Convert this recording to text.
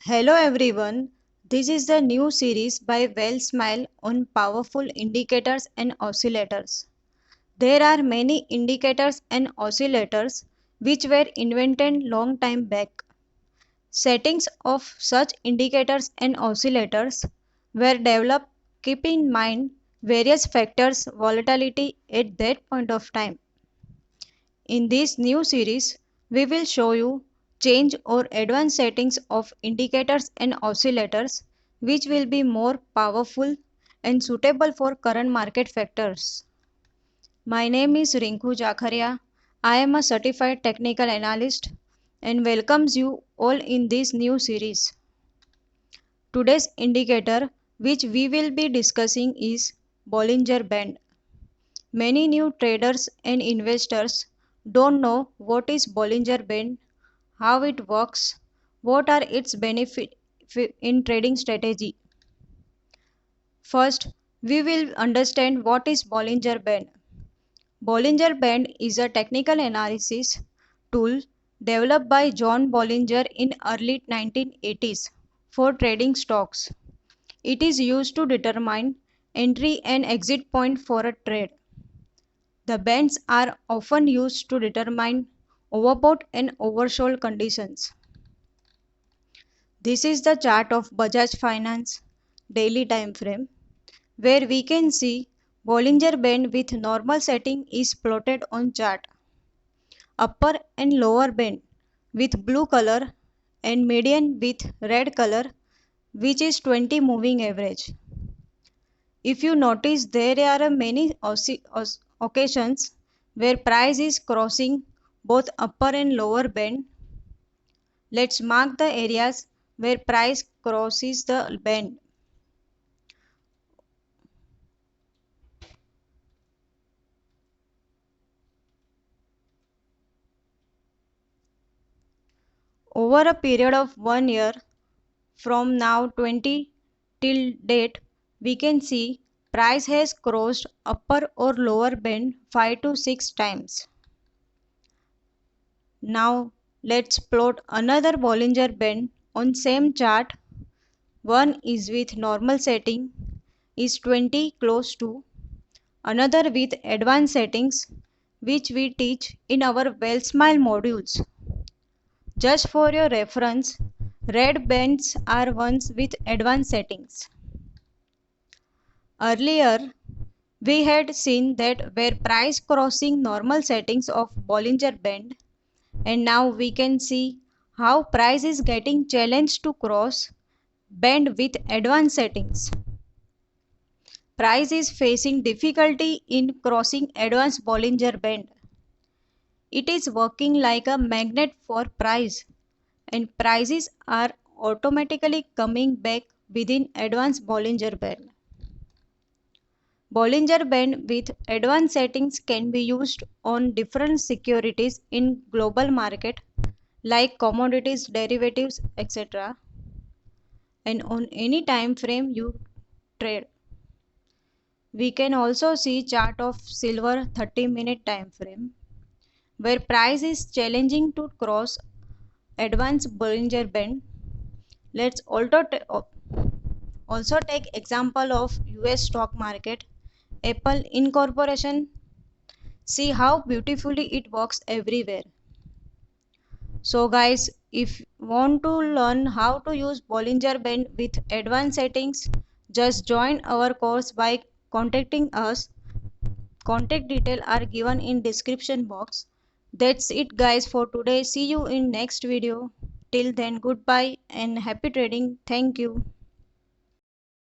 Hello everyone, this is the new series by Well Smile on powerful indicators and oscillators. There are many indicators and oscillators which were invented long time back. Settings of such indicators and oscillators were developed keeping in mind various factors volatility at that point of time. In this new series, we will show you change or advanced settings of indicators and oscillators which will be more powerful and suitable for current market factors. My name is Rinku Jakharia. I am a certified technical analyst and welcomes you all in this new series. Today's indicator which we will be discussing is Bollinger Band. Many new traders and investors don't know what is Bollinger Band, how it works, what are its benefits in trading strategy. First, we will understand what is Bollinger Band. Bollinger Band is a technical analysis tool developed by John Bollinger in early 1980s for trading stocks. It is used to determine entry and exit point for a trade. The bands are often used to determine overbought and oversold conditions. This is the chart of Bajaj Finance daily time frame, where we can see Bollinger Band with normal setting is plotted on chart. Upper and lower band with blue color and median with red color, which is 20 moving average. If you notice, there are many occasions where price is crossing both upper and lower band. Let's mark the areas where price crosses the band. Over a period of 1 year from now 20 till date, we can see price has crossed upper or lower band 5 to 6 times. Now let's plot another Bollinger Band on same chart. One is with normal setting is 20 close to, another with advanced settings which we teach in our Well Smile modules. Just for your reference, red bands are ones with advanced settings. Earlier, we had seen that where price crossing normal settings of Bollinger Band, and now we can see how price is getting challenged to cross band with advanced settings. Price is facing difficulty in crossing advanced Bollinger Band. It is working like a magnet for price, and prices are automatically coming back within advanced Bollinger Band. Bollinger Band with advanced settings can be used on different securities in global market like commodities, derivatives, etc. and on any time frame you trade. We can also see chart of silver 30-minute time frame where price is challenging to cross advanced Bollinger Band. Let's also take example of US stock market, Apple Incorporation. See how beautifully it works everywhere. So guys, if you want to learn how to use Bollinger Band with advanced settings, just join our course by contacting us. Contact details are given in description box. That's it guys for today. See you in next video. Till then, goodbye and happy trading. Thank you.